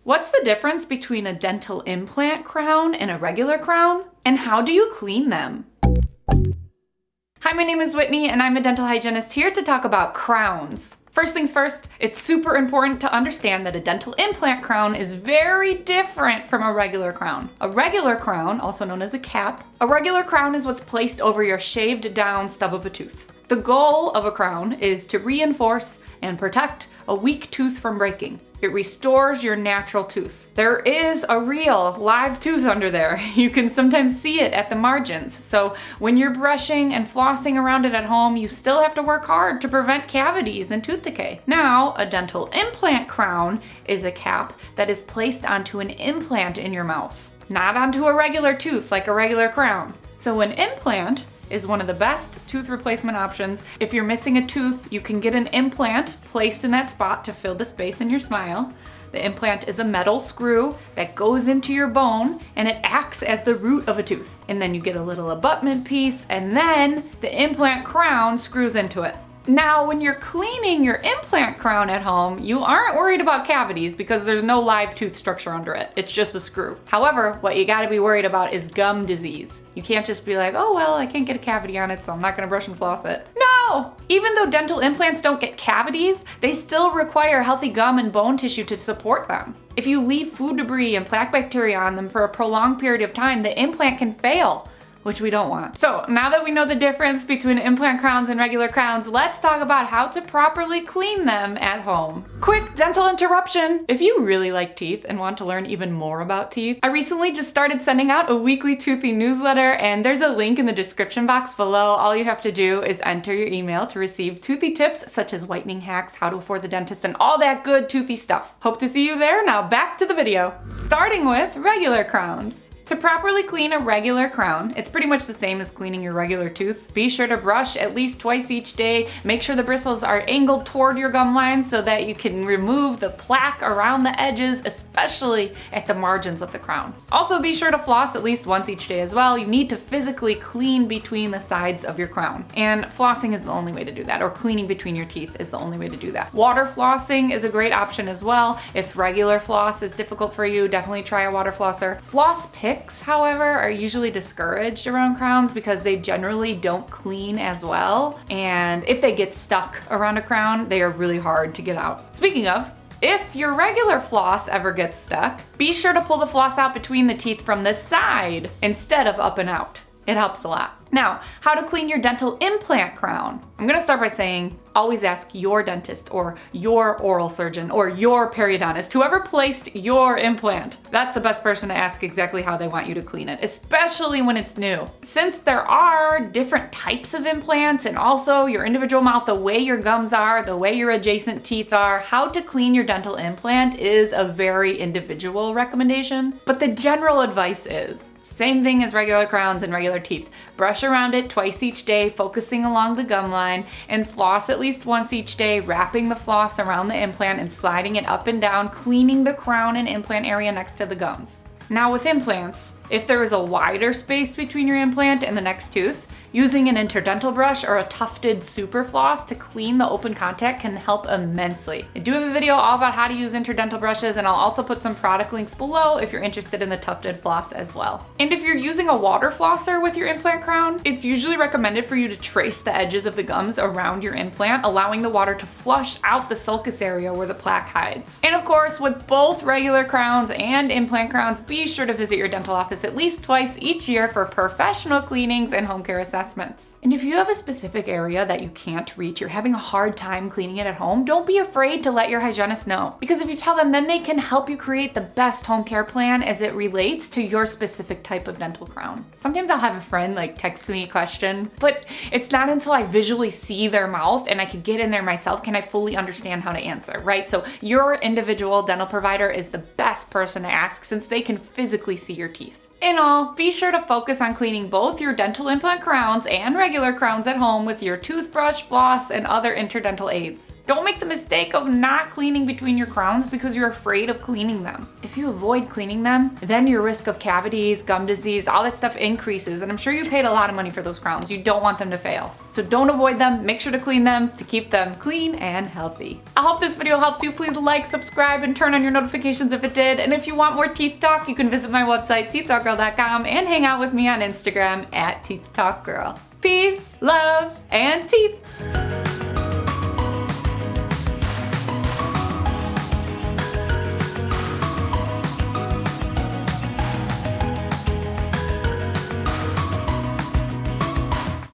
What's the difference between a dental implant crown and a regular crown? And how do you clean them? Hi, my name is Whitney and I'm a dental hygienist here to talk about crowns. First things first, it's super important to understand that a dental implant crown is very different from a regular crown. A regular crown, also known as a cap, a regular crown is what's placed over your shaved down stub of a tooth. The goal of a crown is to reinforce and protect a weak tooth from breaking. It restores your natural tooth. There is a real live tooth under there. You can sometimes see it at the margins. So when you're brushing and flossing around it at home, you still have to work hard to prevent cavities and tooth decay. Now, a dental implant crown is a cap that is placed onto an implant in your mouth, not onto a regular tooth like a regular crown. So an implant is one of the best tooth replacement options. If you're missing a tooth, you can get an implant placed in that spot to fill the space in your smile. The implant is a metal screw that goes into your bone and it acts as the root of a tooth. And then you get a little abutment piece and then the implant crown screws into it. Now, when you're cleaning your implant crown at home, you aren't worried about cavities because there's no live tooth structure under it. It's just a screw. However, what you gotta be worried about is gum disease. You can't just be like, oh, well, I can't get a cavity on it, so I'm not gonna brush and floss it. No! Even though dental implants don't get cavities, they still require healthy gum and bone tissue to support them. If you leave food debris and plaque bacteria on them for a prolonged period of time, the implant can fail, which we don't want. So now that we know the difference between implant crowns and regular crowns, let's talk about how to properly clean them at home. Quick dental interruption. If you really like teeth and want to learn even more about teeth, I recently just started sending out a weekly Toothy newsletter and there's a link in the description box below. All you have to do is enter your email to receive toothy tips such as whitening hacks, how to afford the dentist, and all that good toothy stuff. Hope to see you there. Now back to the video. Starting with regular crowns. To properly clean a regular crown, it's pretty much the same as cleaning your regular tooth. Be sure to brush at least twice each day. Make sure the bristles are angled toward your gum line so that you can remove the plaque around the edges, especially at the margins of the crown. Also, be sure to floss at least once each day as well. You need to physically clean between the sides of your crown. And flossing is the only way to do that, or cleaning between your teeth is the only way to do that. Water flossing is a great option as well. If regular floss is difficult for you, definitely try a water flosser. Floss picks, however, are usually discouraged around crowns because they generally don't clean as well. And if they get stuck around a crown, they are really hard to get out. Speaking of, if your regular floss ever gets stuck, be sure to pull the floss out between the teeth from the side instead of up and out. It helps a lot. Now, how to clean your dental implant crown. I'm gonna start by saying, always ask your dentist or your oral surgeon or your periodontist, whoever placed your implant. That's the best person to ask exactly how they want you to clean it, especially when it's new. Since there are different types of implants and also your individual mouth, the way your gums are, the way your adjacent teeth are, how to clean your dental implant is a very individual recommendation. But the general advice is, same thing as regular crowns and regular teeth. Brush around it twice each day, focusing along the gum line, and floss at least once each day, wrapping the floss around the implant and sliding it up and down, cleaning the crown and implant area next to the gums. Now with implants, if there is a wider space between your implant and the next tooth, using an interdental brush or a tufted super floss to clean the open contact can help immensely. I do have a video all about how to use interdental brushes, and I'll also put some product links below if you're interested in the tufted floss as well. And if you're using a water flosser with your implant crown, it's usually recommended for you to trace the edges of the gums around your implant, allowing the water to flush out the sulcus area where the plaque hides. And of course, with both regular crowns and implant crowns, be sure to visit your dental office at least twice each year for professional cleanings and home care assessments. And if you have a specific area that you can't reach, you're having a hard time cleaning it at home, don't be afraid to let your hygienist know. Because if you tell them, then they can help you create the best home care plan as it relates to your specific type of dental crown. Sometimes I'll have a friend text me a question, but it's not until I visually see their mouth and I can get in there myself can I fully understand how to answer, right? So your individual dental provider is the best person to ask since they can physically see your teeth. In all, be sure to focus on cleaning both your dental implant crowns and regular crowns at home with your toothbrush, floss, and other interdental aids. Don't make the mistake of not cleaning between your crowns because you're afraid of cleaning them. If you avoid cleaning them, then your risk of cavities, gum disease, all that stuff increases, and I'm sure you paid a lot of money for those crowns. You don't want them to fail. So don't avoid them, make sure to clean them to keep them clean and healthy. I hope this video helped you. Please like, subscribe, and turn on your notifications if it did. And if you want more teeth talk, you can visit my website, teethtalkgirl.com, and hang out with me on Instagram at teethtalkgirl. Peace, love, and teeth.